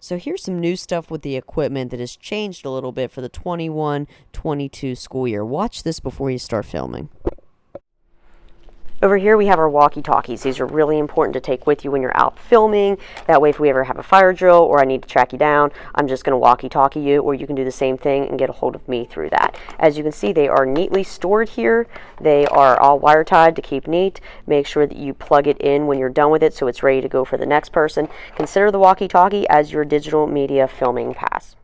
So here's some new stuff with the equipment that has changed a little bit for the 21-22 school year. Watch this before you start filming. Over here we have our walkie-talkies. These are really important to take with you when you're out filming. That way if we ever have a fire drill or I need to track you down, I'm just going to walkie-talkie you, or you can do the same thing and get a hold of me through that. As you can see, they are neatly stored here. They are all wire tied to keep neat. Make sure that you plug it in when you're done with it so it's ready to go for the next person. Consider the walkie-talkie as your digital media filming pass.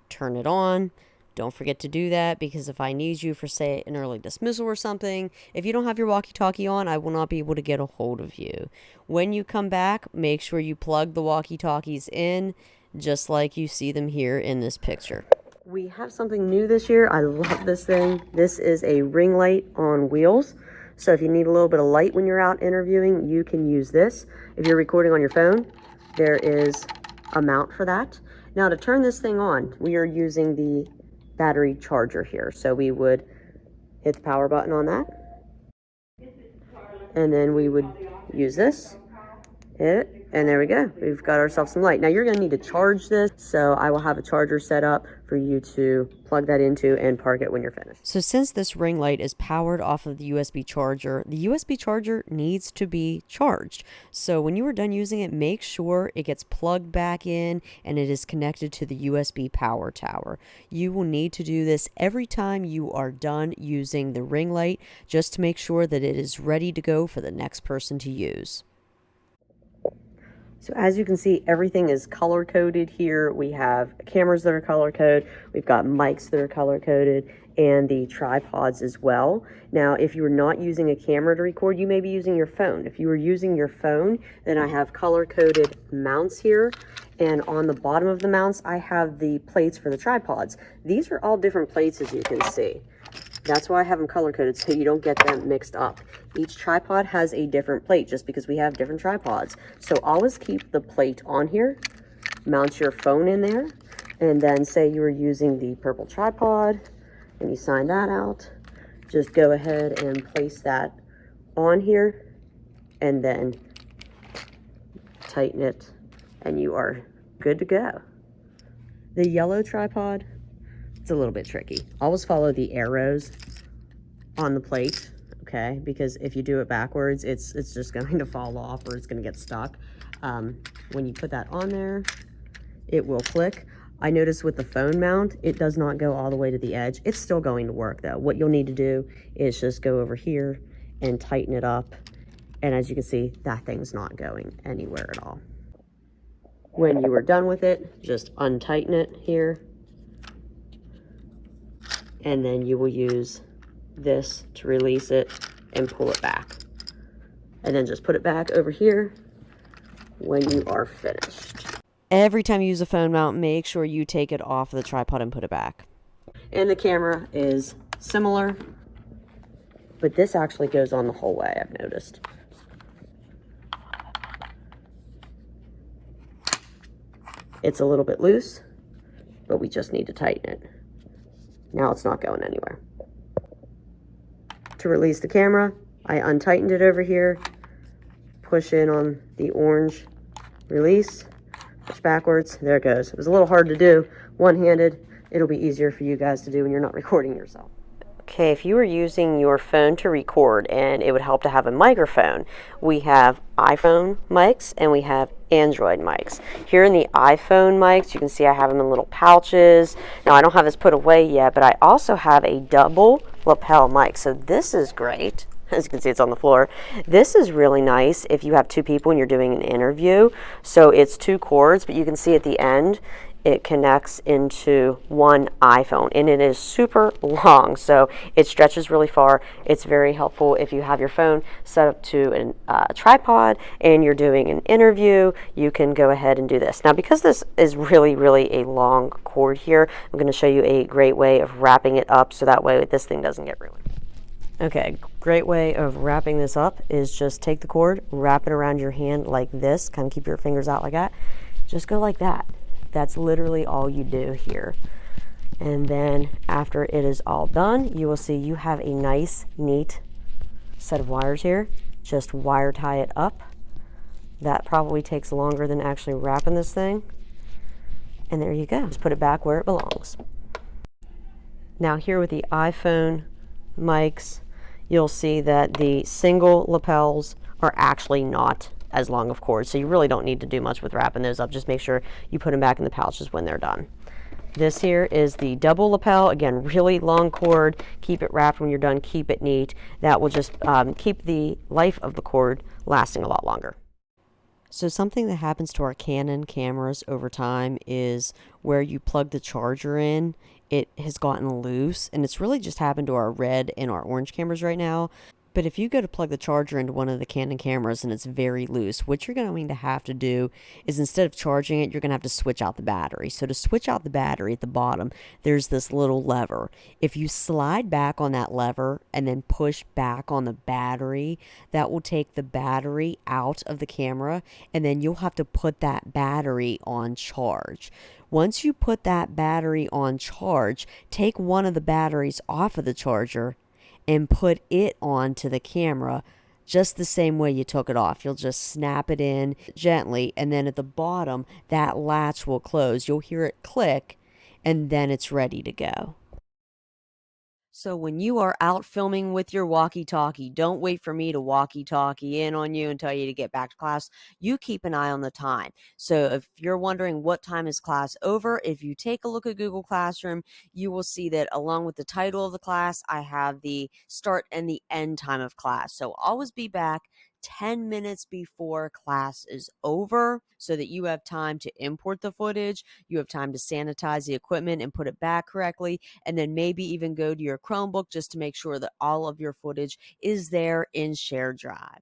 Turn it on. Don't forget to do that, because if I need you for, say, an early dismissal or something, if you don't have your walkie-talkie on, I will not be able to get a hold of you. When you come back, make sure you plug the walkie-talkies in, just like you see them here in this picture. We have something new this year. I love this thing. This is a ring light on wheels. So if you need a little bit of light when you're out interviewing, you can use this. If you're recording on your phone, there is a mount for that. Now to turn this thing on, we are using the battery charger here. So we would hit the power button on that, and then we would use this, hit it, and there we go. We've got ourselves some light. Now you're going to need to charge this, so I will have a charger set up for you to plug that into and park it when you're finished. So since this ring light is powered off of the USB charger needs to be charged. So when you are done using it, make sure it gets plugged back in and it is connected to the USB power tower. You will need to do this every time you are done using the ring light, just to make sure that it is ready to go for the next person to use. So as you can see, everything is color coded here. We have cameras that are color coded. We've got mics that are color coded, and the tripods as well. Now, if you're not using a camera to record, you may be using your phone. If you were using your phone, then I have color coded mounts here. And on the bottom of the mounts, I have the plates for the tripods. These are all different plates, as you can see. That's why I have them color coded, so you don't get them mixed up. Each tripod has a different plate, just because we have different tripods. So always keep the plate on here, mount your phone in there, and then say you were using the purple tripod and you sign that out. Just go ahead and place that on here and then tighten it, and you are good to go. The yellow tripod, it's a little bit tricky. Always follow the arrows on the plate, okay? Because if you do it backwards, it's just going to fall off, or it's going to get stuck. When you put that on there, it will click. I noticed with the phone mount, it does not go all the way to the edge. It's still going to work though. What you'll need to do is just go over here and tighten it up. And as you can see, that thing's not going anywhere at all. When you are done with it, just untighten it here. And then you will use this to release it and pull it back. And then just put it back over here when you are finished. Every time you use a phone mount, make sure you take it off of the tripod and put it back. And the camera is similar, but this actually goes on the whole way, I've noticed. It's a little bit loose, but we just need to tighten it. Now it's not going anywhere. To release the camera, I untightened it over here, push in on the orange release, push backwards, there it goes. It was a little hard to do one-handed. It'll be easier for you guys to do when you're not recording yourself. Okay, if you were using your phone to record, and it would help to have a microphone, we have iPhone mics and we have Android mics. Here in the iPhone mics, you can see I have them in little pouches. Now I don't have this put away yet, but I also have a double lapel mic. So this is great. As you can see, it's on the floor. This is really nice if you have two people and you're doing an interview. So it's two cords, but you can see at the end, it connects into one iPhone, and it is super long, so it stretches really far. It's very helpful if you have your phone set up to a tripod and you're doing an interview. You can go ahead and do this. Now, because this is really a long cord here, I'm going to show you a great way of wrapping it up so that way this thing doesn't get ruined. Okay, great way of wrapping this up is just take the cord, wrap it around your hand like this, kind of keep your fingers out like that. Just go like that. That's literally all you do here. And then after it is all done, you will see you have a nice, neat set of wires here. Just wire tie it up. That probably takes longer than actually wrapping this thing. And there you go. Just put it back where it belongs. Now here with the iPhone mics, you'll see that the single lapels are actually not as long of cord, so you really don't need to do much with wrapping those up. Just make sure you put them back in the pouches when they're done. This here is the double lapel. Again, really long cord. Keep it wrapped when you're done. Keep it neat. That will just keep the life of the cord lasting a lot longer. So something that happens to our Canon cameras over time is where you plug the charger in, it has gotten loose, and it's really just happened to our red and our orange cameras right now. But if you go to plug the charger into one of the Canon cameras and it's very loose, what you're going to have to do is, instead of charging it, you're going to have to switch out the battery. So to switch out the battery at the bottom, there's this little lever. If you slide back on that lever and then push back on the battery, that will take the battery out of the camera, and then you'll have to put that battery on charge. Once you put that battery on charge, take one of the batteries off of the charger and put it onto the camera just the same way you took it off. You'll just snap it in gently, and then at the bottom, that latch will close. You'll hear it click, and then it's ready to go. So when you are out filming with your walkie-talkie, don't wait for me to walkie-talkie in on you and tell you to get back to class. You keep an eye on the time. So if you're wondering what time is class over, if you take a look at Google Classroom, you will see that along with the title of the class, I have the start and the end time of class. So always be back 10 minutes before class is over so that you have time to import the footage, you have time to sanitize the equipment and put it back correctly, and then maybe even go to your Chromebook just to make sure that all of your footage is there in Share Drive.